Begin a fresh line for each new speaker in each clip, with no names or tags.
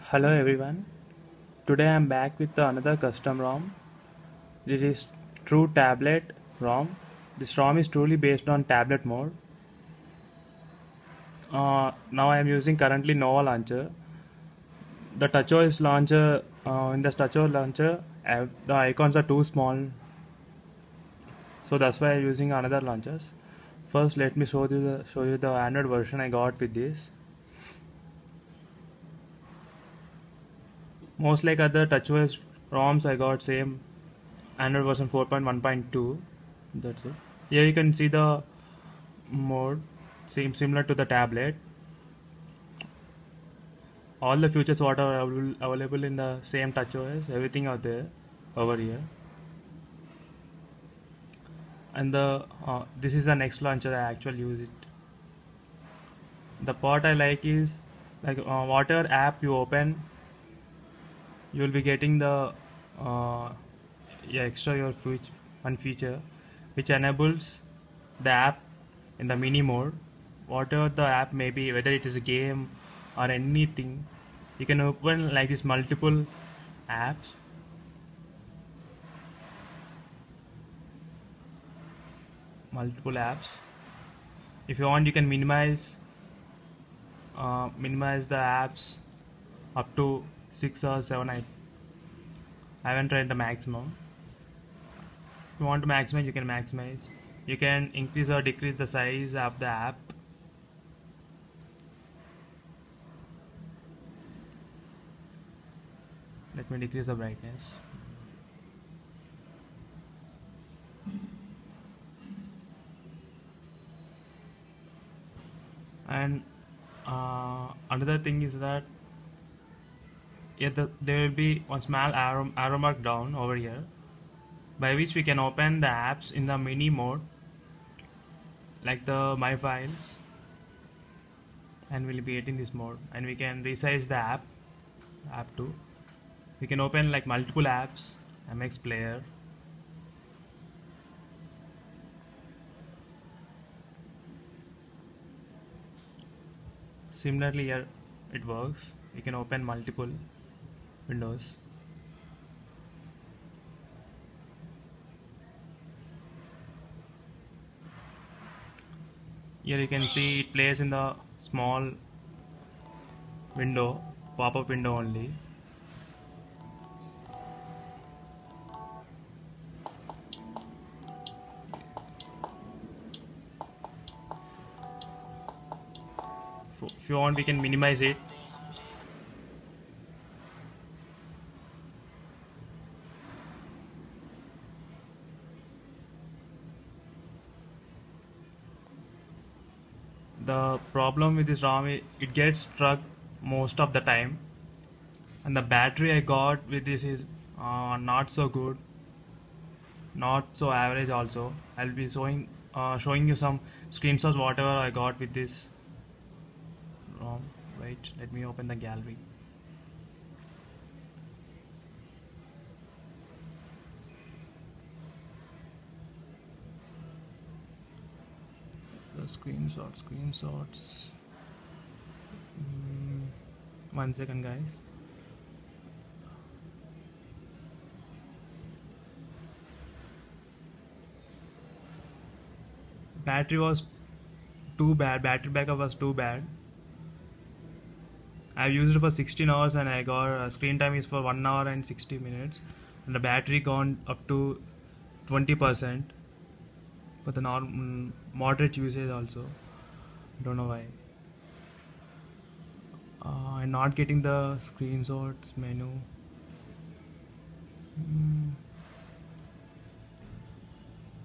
Hello everyone. Today I'm back with another custom ROM. This is True Tablet ROM. This ROM is truly based on tablet mode. Now I am using currently Nova Launcher. The TouchOS launcher, in the TouchOS launcher, the icons are too small, so that's why I'm using another launchers. First, let me show you the Android version I got with this. Most like other TouchOS ROMs, I got same Android version 4.1.2. That's it. Here you can see the mode, same similar to the tablet. All the features what are available in the same TouchOS, everything are there over here. And the this is the next launcher I actually use it. The part I like is like whatever app you open, you will be getting the extra one feature which enables the app in the mini mode. Whatever the app may be, whether it is a game or anything, you can open like this multiple apps. If you want, you can minimize the apps up to 6 or 7. I haven't tried the maximum. If you want to maximize, you can maximize. You can increase or decrease the size of the app. Let me decrease the brightness. And another thing is that there will be one small arrow mark down over here, by which we can open the apps in the mini mode, like the my files, and we'll be getting this mode. And we can resize the app too. We can open like multiple apps, MX Player. Similarly here it works. You can open multiple windows. Here you can see it plays in the small window, pop-up window only. If you want, we can minimize it. The problem with this ROM is it gets stuck most of the time, and the battery I got with this is not so good, not so average also. I'll be showing you some screenshots whatever I got with this ROM. Wait, let me open the gallery. The screenshots. 1 second, guys. Battery was too bad. Battery backup was too bad. I've used it for 16 hours and I got screen time is for 1 hour and 60 minutes, and the battery gone up to 20% for the moderate usage also. Don't know why. I'm not getting the screenshots menu.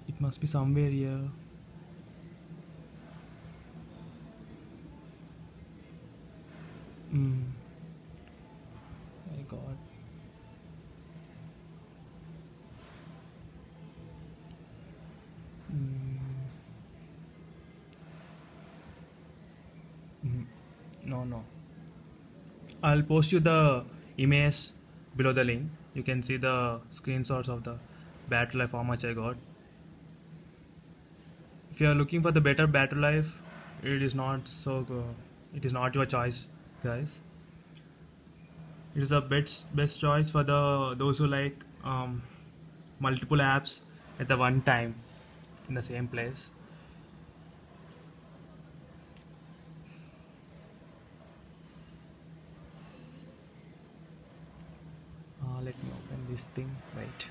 It must be somewhere here. I got. No. I'll post you the image below the link. You can see the screenshots of the battery life, how much I got. If you are looking for the better battery life, it is not so good. It is not your choice, guys. It is a best choice for the those who like multiple apps at the one time in the same place. Let me open this thing. Right.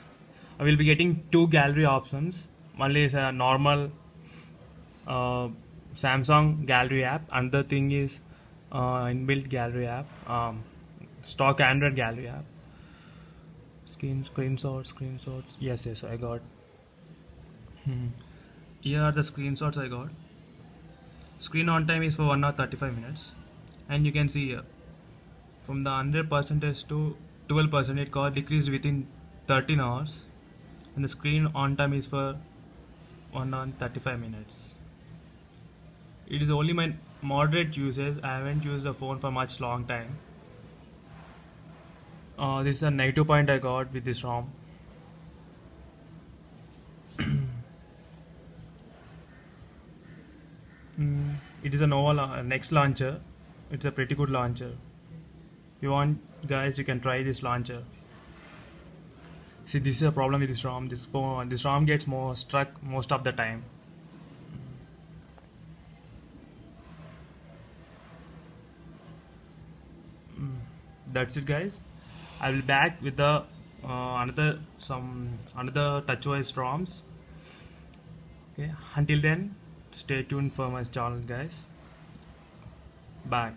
I will be getting two gallery options. One is a normal uh, Samsung gallery app. Another thing is inbuilt gallery app. Stock Android gallery app. Screenshots. Yes, I got. Here are the screenshots I got. Screen on time is for 1 hour 35 minutes, and you can see here from the 100% to 12% it got decreased within 13 hours, and the screen on time is for 1 hour 35 minutes. It is only my moderate usage. I haven't used the phone for much long time. This is a negative point I got with this ROM. It is a Nova Next launcher. It's a pretty good launcher. If you want, guys, you can try this launcher. See, this is a problem with this ROM. This ROM gets more stuck most of the time. That's it, guys. I will back with the another TouchWiz ROMs. Okay. Until then, stay tuned for my channel, guys. Bye.